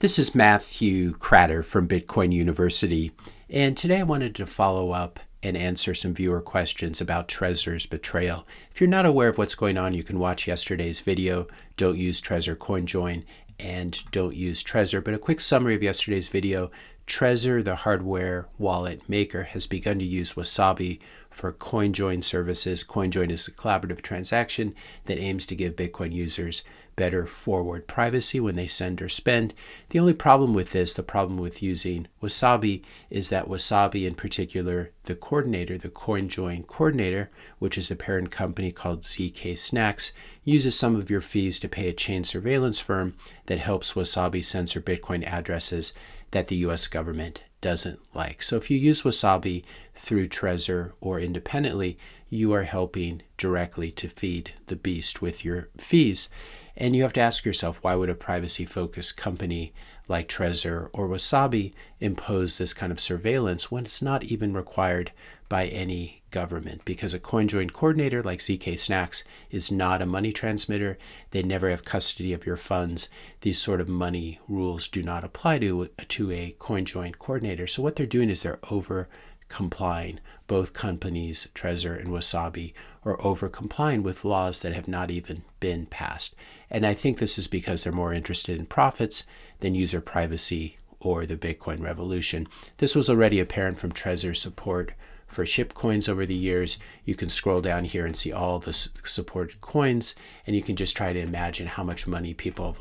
This is Matthew Cratter from Bitcoin University, and today I wanted to follow up and answer some viewer questions about Trezor's Betrayal. If you're not aware of what's going on, you can watch yesterday's video, Don't Use Trezor CoinJoin, and Don't Use Trezor. But a quick summary of yesterday's video: Trezor, the hardware wallet maker, has begun to use Wasabi for CoinJoin services. CoinJoin is a collaborative transaction that aims to give Bitcoin users better forward privacy when they send or spend. The only problem with this, the problem with using Wasabi, is that Wasabi, in particular, the coordinator, the CoinJoin coordinator, which is a parent company called ZK Snacks, uses some of your fees to pay a chain surveillance firm that helps Wasabi censor Bitcoin addresses that the US government doesn't like. So if you use Wasabi through Trezor or independently, you are helping directly to feed the beast with your fees. And you have to ask yourself, why would a privacy-focused company like Trezor or Wasabi impose this kind of surveillance when it's not even required by any government? Because a CoinJoin coordinator like ZK Snacks is not a money transmitter. They never have custody of your funds. These sort of money rules do not apply to a CoinJoin coordinator. So what they're doing is they're over-complying. Both companies, Trezor and Wasabi, are over-complying with laws that have not even been passed. And I think this is because they're more interested in profits than user privacy or the Bitcoin revolution. This was already apparent from Trezor's support for shitcoins over the years. You can scroll down here and see all the supported coins, and you can just try to imagine how much money people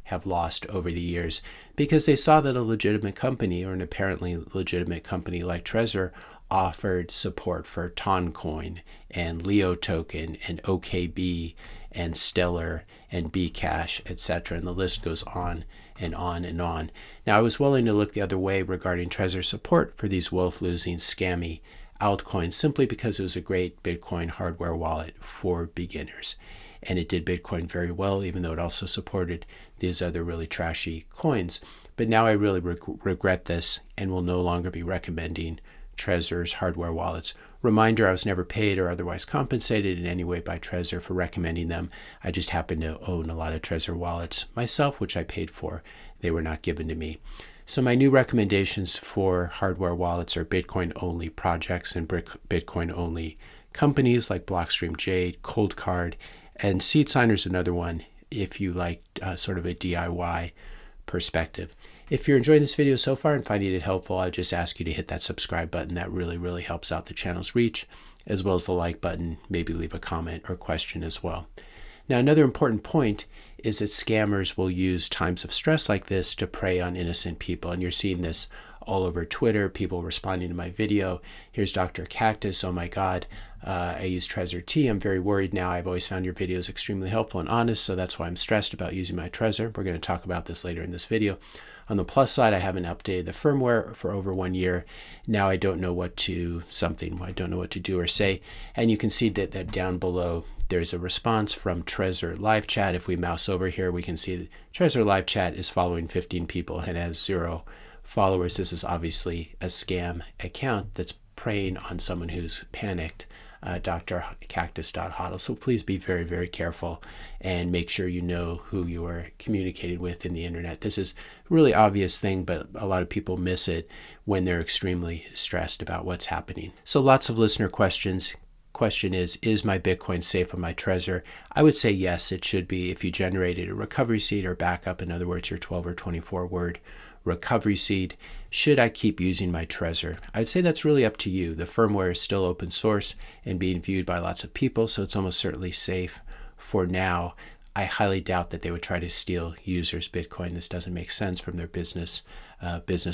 have lost over the years because they saw that a legitimate company, or an apparently legitimate company like Trezor, offered support for Toncoin and Leo token and OKB and Stellar and Bcash, etc. And the list goes on and on and on. Now, I was willing to look the other way regarding Trezor's support for these wealth-losing scammy altcoins simply because it was a great Bitcoin hardware wallet for beginners. And it did Bitcoin very well, even though it also supported these other really trashy coins. But now I really regret this and will no longer be recommending Trezor's hardware wallets. Reminder, I was never paid or otherwise compensated in any way by Trezor for recommending them. I just happen to own a lot of Trezor wallets myself, which I paid for. They were not given to me. So my new recommendations for hardware wallets are Bitcoin-only projects and Bitcoin-only companies like Blockstream Jade, ColdCard, and SeedSigner is another one if you like sort of a DIY perspective. If you're enjoying this video so far and finding it helpful, I just ask you to hit that subscribe button. That really helps out the channel's reach, as well as the like button. Maybe leave a comment or question as well. Now, another important point is that scammers will use times of stress like this to prey on innocent people. And you're seeing this all over Twitter, people responding to my video. Here's Dr. Cactus. Oh my God, I use Trezor T. I'm very worried now. I've always found your videos extremely helpful and honest, so that's why I'm stressed about using my Trezor. We're going to talk about this later in this video. On the plus side, I haven't updated the firmware for over 1 year. Now I don't know what to do or say. And you can see that down below, there's a response from Trezor Live Chat. If we mouse over here, we can see that Trezor Live Chat is following 15 people and has 0 followers. This is obviously a scam account that's preying on someone who's panicked. drcactus.hodl. So please be very careful and make sure you know who you are communicating with in the internet. This is a really obvious thing, but a lot of people miss it when they're extremely stressed about what's happening. So lots of listener questions. Question is my Bitcoin safe on my Trezor? I would say yes, it should be if you generated a recovery seed or backup, in other words, your 12 or 24 word recovery seed. Should I keep using my Trezor? I'd say that's really up to you. The firmware is still open source and being viewed by lots of people, so it's almost certainly safe for now. I highly doubt that they would try to steal users' Bitcoin. This doesn't make sense from their business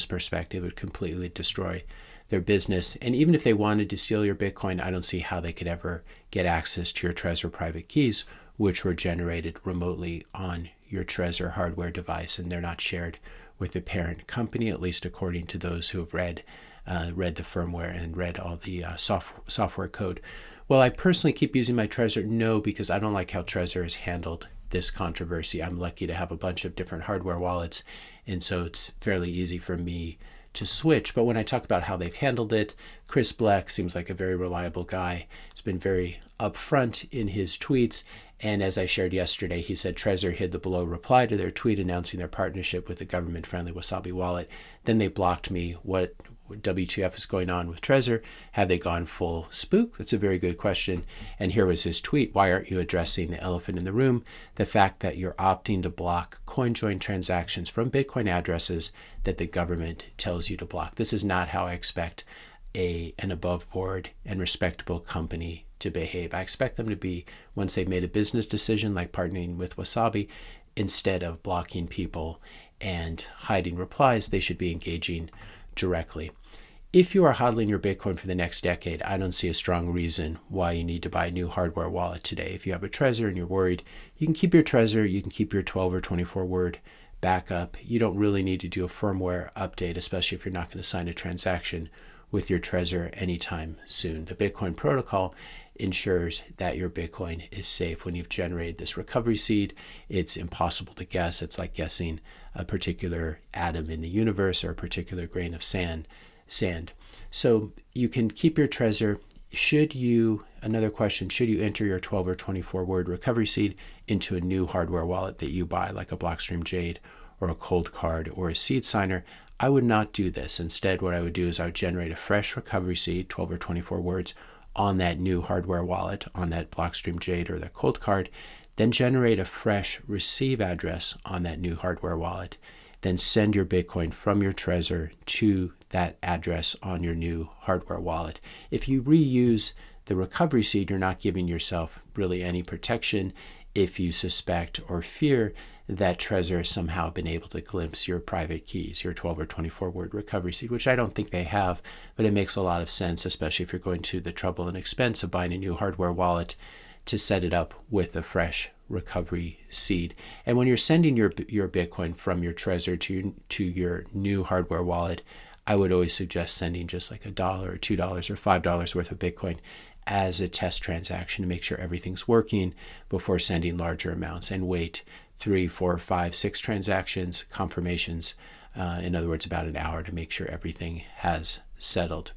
perspective. It would completely destroy their business. And even if they wanted to steal your Bitcoin, I don't see how they could ever get access to your Trezor private keys, which were generated remotely on your Trezor hardware device, and they're not shared with the parent company, at least according to those who have read the firmware and read all the software code. Will I personally keep using my Trezor? No, because I don't like how Trezor has handled this controversy. I'm lucky to have a bunch of different hardware wallets, and so it's fairly easy for me to switch. But when I talk about how they've handled it, Chris Black seems like a very reliable guy. He's been very upfront in his tweets, And as I shared yesterday, he said Trezor hid the below reply to their tweet announcing their partnership with the government-friendly Wasabi wallet. Then they blocked me. What WTF is going on with Trezor? Have they gone full spook? That's a very good question. And here was his tweet. Why aren't you addressing the elephant in the room? The fact that you're opting to block CoinJoin transactions from Bitcoin addresses that the government tells you to block. This is not how I expect an above board and respectable company to behave. I expect them to be, once they've made a business decision like partnering with Wasabi, instead of blocking people and hiding replies, they should be engaging directly. If you are hodling your Bitcoin for the next decade, I don't see a strong reason why you need to buy a new hardware wallet today. If you have a Trezor and you're worried, you can keep your Trezor, you can keep your 12 or 24 word backup. You don't really need to do a firmware update, especially if you're not going to sign a transaction with your Trezor anytime soon. The Bitcoin protocol ensures that your Bitcoin is safe. When you've generated this recovery seed, it's impossible to guess. It's like guessing a particular atom in the universe or a particular grain of sand. So you can keep your Trezor. Another question, should you enter your 12 or 24 word recovery seed into a new hardware wallet that you buy, like a Blockstream Jade or a ColdCard or a seed signer? I would not do this. Instead, what I would do is I would generate a fresh recovery seed, 12 or 24 words, on that new hardware wallet, on that Blockstream Jade or that ColdCard, then generate a fresh receive address on that new hardware wallet, then send your Bitcoin from your Trezor to that address on your new hardware wallet. If you reuse the recovery seed, you're not giving yourself really any protection if you suspect or fear that Trezor has somehow been able to glimpse your private keys, your 12 or 24 word recovery seed, which I don't think they have, but it makes a lot of sense, especially if you're going to the trouble and expense of buying a new hardware wallet, to set it up with a fresh recovery seed. And when you're sending your Bitcoin from your Trezor to your new hardware wallet, I would always suggest sending just like $1 or $2 or $5 worth of Bitcoin as a test transaction to make sure everything's working before sending larger amounts, and wait 3, 4, 5, 6 transactions, confirmations, in other words, about an hour, to make sure everything has settled.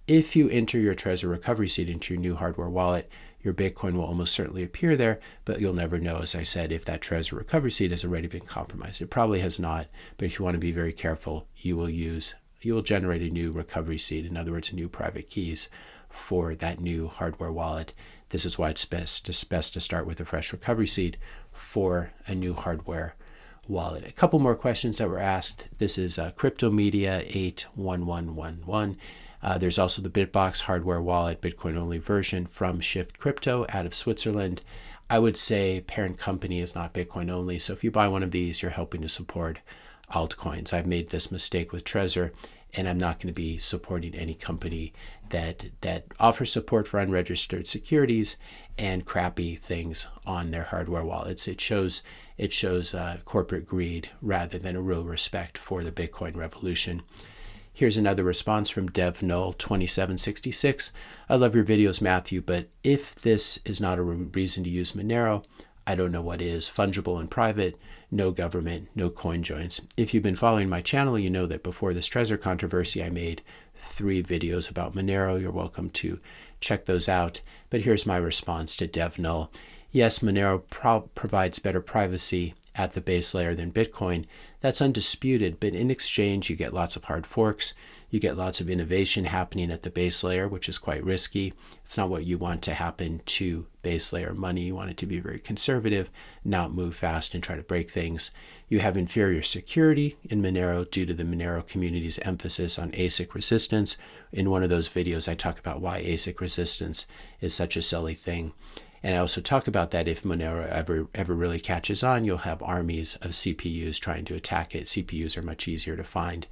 If you enter your Trezor recovery seed into your new hardware wallet, your Bitcoin will almost certainly appear there, but you'll never know, as I said, if that Trezor recovery seed has already been compromised. It probably has not, but if you want to be very careful, you will generate a new recovery seed, in other words, new private keys for that new hardware wallet. This is why it's best to start with a fresh recovery seed for a new hardware wallet. A couple more questions that were asked. This is Crypto Media 81111. There's also the Bitbox hardware wallet, Bitcoin only version from Shift Crypto out of Switzerland. I would say parent company is not Bitcoin only. So if you buy one of these, you're helping to support altcoins. I've made this mistake with Trezor, and I'm not going to be supporting any company that offers support for unregistered securities and crappy things on their hardware wallets. It shows corporate greed rather than a real respect for the Bitcoin revolution. Here's another response from DevNull2766. I love your videos, Matthew, but if this is not a reason to use Monero, I don't know what is. Fungible and private, no government, no coin joins. If you've been following my channel, you know that before this Trezor controversy, I made 3 videos about Monero. You're welcome to check those out. But here's my response to DevNull. Yes, Monero provides better privacy at the base layer than Bitcoin. That's undisputed, but in exchange, you get lots of hard forks. You get lots of innovation happening at the base layer, which is quite risky. It's not what you want to happen to base layer money. You want it to be very conservative, not move fast and try to break things. You have inferior security in Monero due to the Monero community's emphasis on ASIC resistance. In one of those videos, I talk about why ASIC resistance is such a silly thing. And I also talk about that if Monero ever really catches on, you'll have armies of CPUs trying to attack it. CPUs are much easier to find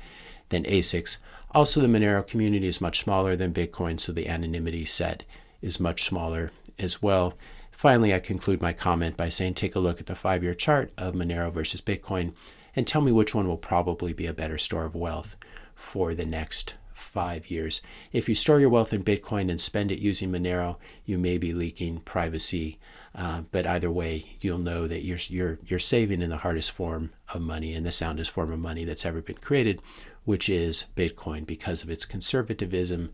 than ASICs. Also, the Monero community is much smaller than Bitcoin, so the anonymity set is much smaller as well. Finally, I conclude my comment by saying take a look at the 5-year chart of Monero versus Bitcoin and tell me which one will probably be a better store of wealth for the next 5 years. If you store your wealth in Bitcoin and spend it using Monero, you may be leaking privacy, but either way, you'll know that you're saving in the hardest form of money and the soundest form of money that's ever been created, which is Bitcoin, because of its conservatism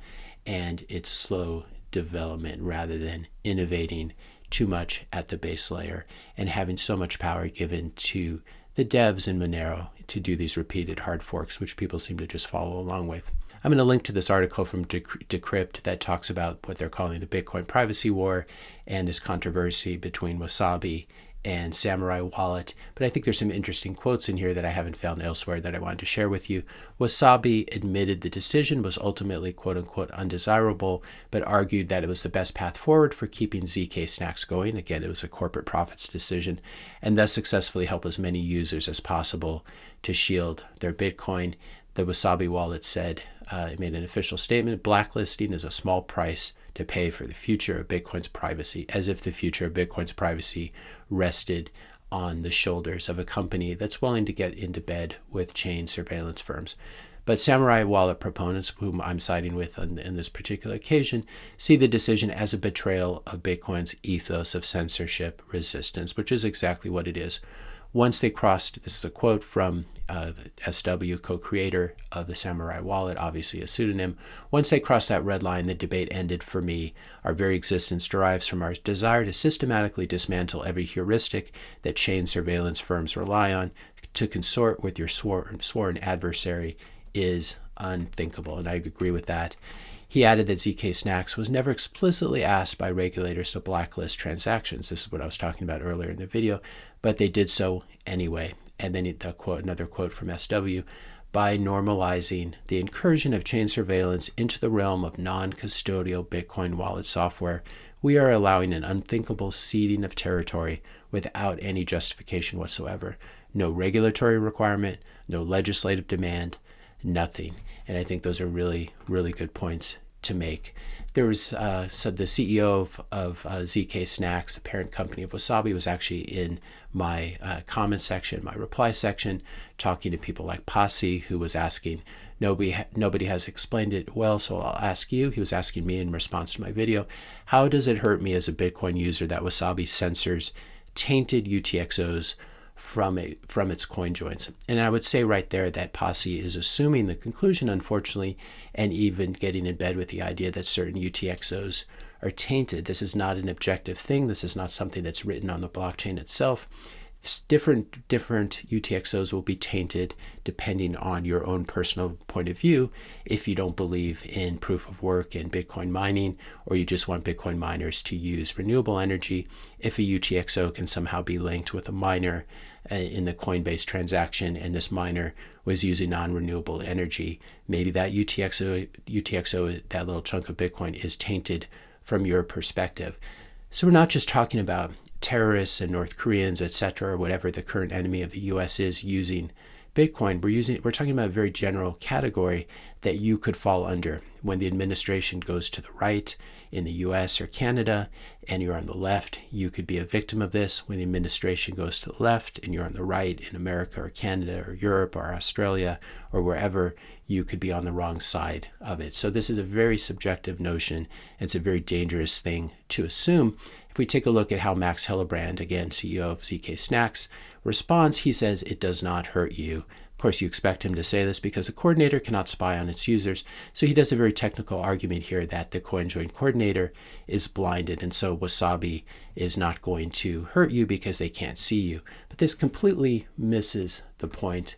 and its slow development rather than innovating too much at the base layer and having so much power given to the devs in Monero to do these repeated hard forks, which people seem to just follow along with. I'm going to link to this article from Decrypt that talks about what they're calling the Bitcoin privacy war and this controversy between Wasabi and Samurai Wallet. But I think there's some interesting quotes in here that I haven't found elsewhere that I wanted to share with you. Wasabi admitted the decision was ultimately quote unquote undesirable, but argued that it was the best path forward for keeping ZK Snacks going. Again, it was a corporate profits decision, and thus successfully help as many users as possible to shield their Bitcoin. The Wasabi wallet said, it made an official statement, blacklisting is a small price to pay for the future of Bitcoin's privacy, as if the future of Bitcoin's privacy rested on the shoulders of a company that's willing to get into bed with chain surveillance firms. But Samurai Wallet proponents, whom I'm siding with on this particular occasion, see the decision as a betrayal of Bitcoin's ethos of censorship resistance, which is exactly what it is. Once they crossed, this is a quote from SW, co-creator of the Samurai Wallet, obviously a pseudonym. Once they crossed that red line, the debate ended for me. Our very existence derives from our desire to systematically dismantle every heuristic that chain surveillance firms rely on. To consort with your sworn adversary is unthinkable, and I agree with that. He added that ZK Snacks was never explicitly asked by regulators to blacklist transactions. This is what I was talking about earlier in the video, but they did so anyway. And then another quote from SW, by normalizing the incursion of chain surveillance into the realm of non-custodial Bitcoin wallet software, we are allowing an unthinkable ceding of territory without any justification whatsoever. No regulatory requirement, no legislative demand, nothing. And I think those are really, really good points to make. There was so the CEO of ZK Snacks, the parent company of Wasabi, was actually in my comment section, my reply section, talking to people like Posse, who was asking, nobody has explained it well, so I'll ask you. He was asking me in response to my video, how does it hurt me as a Bitcoin user that Wasabi censors tainted UTXOs from its coin joins? And I would say right there that Posse is assuming the conclusion, unfortunately, and even getting in bed with the idea that certain UTXOs are tainted. This is not an objective thing. This is not something that's written on the blockchain itself. Different UTXOs will be tainted depending on your own personal point of view. If you don't believe in proof of work and Bitcoin mining, or you just want Bitcoin miners to use renewable energy, if a UTXO can somehow be linked with a miner in the Coinbase transaction, and this miner was using non-renewable energy, maybe that UTXO, that little chunk of Bitcoin, is tainted from your perspective. So we're not just talking about terrorists and North Koreans, etc., or whatever the current enemy of the U.S. is using Bitcoin. We're talking about a very general category that you could fall under when the administration goes to the right in the U.S. or Canada, and you're on the left. You could be a victim of this. When the administration goes to the left and you're on the right in America or Canada or Europe or Australia or wherever, you could be on the wrong side of it. So this is a very subjective notion. It's a very dangerous thing to assume. If we take a look at how Max Hillebrand, again, CEO of ZK Snacks, responds, he says, it does not hurt you. Of course, you expect him to say this because a coordinator cannot spy on its users. So he does a very technical argument here that the CoinJoin coordinator is blinded, and so Wasabi is not going to hurt you because they can't see you. But this completely misses the point.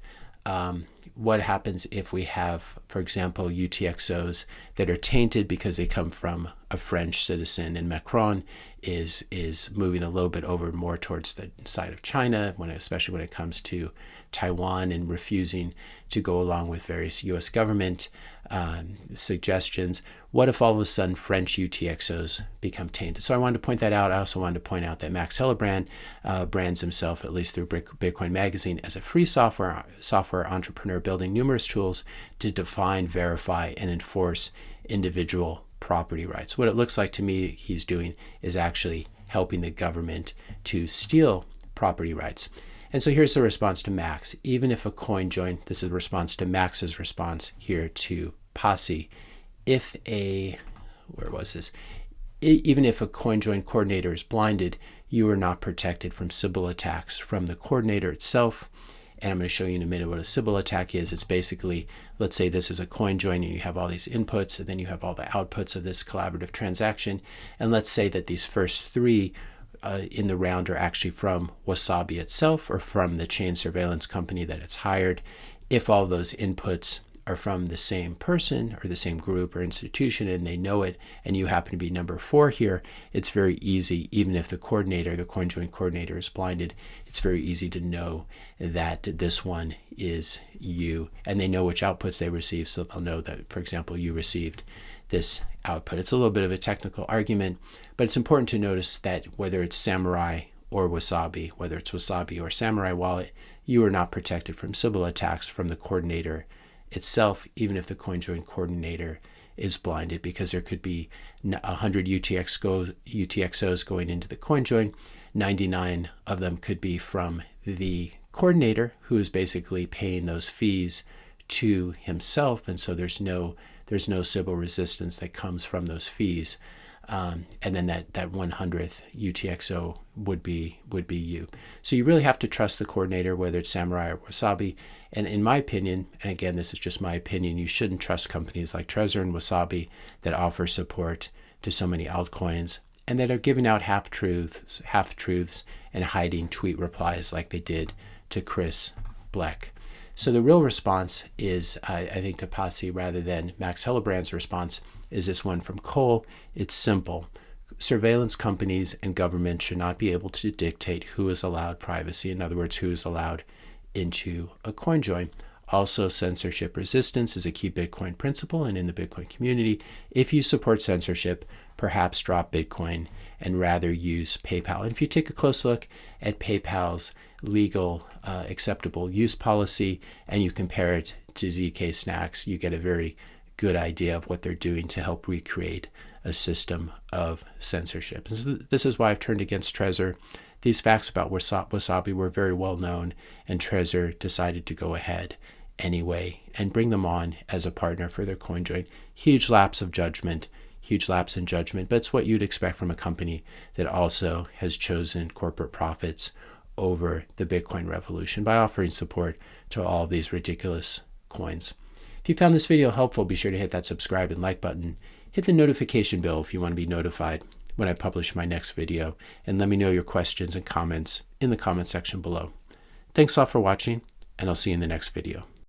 What happens if we have, for example, UTXOs that are tainted because they come from a French citizen, and Macron is moving a little bit over more towards the side of China, especially when it comes to Taiwan, and refusing to go along with various U.S. government suggestions. What if all of a sudden French UTXOs become tainted? So I wanted to point that out. I also wanted to point out that Max Hillebrand brands himself, at least through Bitcoin Magazine, as a free software entrepreneur building numerous tools to define, verify, and enforce individual property rights. What it looks like to me he's doing is actually helping the government to steal property rights. And so here's the response to Max. Even if a coin join, this is a response to Max's response here to Posse. Even if a coin join coordinator is blinded, you are not protected from Sybil attacks from the coordinator itself. And I'm going to show you in a minute what a Sybil attack is. It's basically, let's say this is a coin join and you have all these inputs, and then you have all the outputs of this collaborative transaction. And let's say that these first three in the round are actually from Wasabi itself or from the chain surveillance company that it's hired. If all those inputs are from the same person or the same group or institution and they know it, and you happen to be number 4 here, it's very easy, even if the coordinator, the CoinJoin coordinator, is blinded, it's very easy to know that this one is you. And they know which outputs they receive, so they'll know that, for example, you received this output. It's a little bit of a technical argument, but it's important to notice that whether it's Samurai or Wasabi, whether it's Wasabi or Samurai Wallet, you are not protected from Sybil attacks from the coordinator itself, even if the CoinJoin coordinator is blinded, because there could be 100 UTXOs going into the CoinJoin. 99 of them could be from the coordinator, who is basically paying those fees to himself, and so there's no Sybil resistance that comes from those fees. And then that 100th UTXO would be you. So you really have to trust the coordinator, whether it's Samurai or Wasabi. And in my opinion, and again, this is just my opinion, you shouldn't trust companies like Trezor and Wasabi that offer support to so many altcoins and that are giving out half-truths and hiding tweet replies like they did to Chris Bleck. So the real response is, I think, to Pasi rather than Max Hellebrand's response, is this one from Cole. It's simple. Surveillance companies and government should not be able to dictate who is allowed privacy. In other words, who is allowed into a CoinJoin. Also, censorship resistance is a key Bitcoin principle, and in the Bitcoin community, if you support censorship, perhaps drop Bitcoin and rather use PayPal. And if you take a close look at PayPal's legal acceptable use policy and you compare it to ZK Snacks, you get a very good idea of what they're doing to help recreate a system of censorship. And so this is why I've turned against Trezor. These facts about Wasabi were very well known, and Trezor decided to go ahead anyway and bring them on as a partner for their CoinJoin. Huge lapse in judgment, but it's what you'd expect from a company that also has chosen corporate profits over the Bitcoin revolution by offering support to all of these ridiculous coins. If you found this video helpful, be sure to hit that subscribe and like button. Hit the notification bell if you want to be notified when I publish my next video, and let me know your questions and comments in the comment section below. Thanks a lot for watching, and I'll see you in the next video.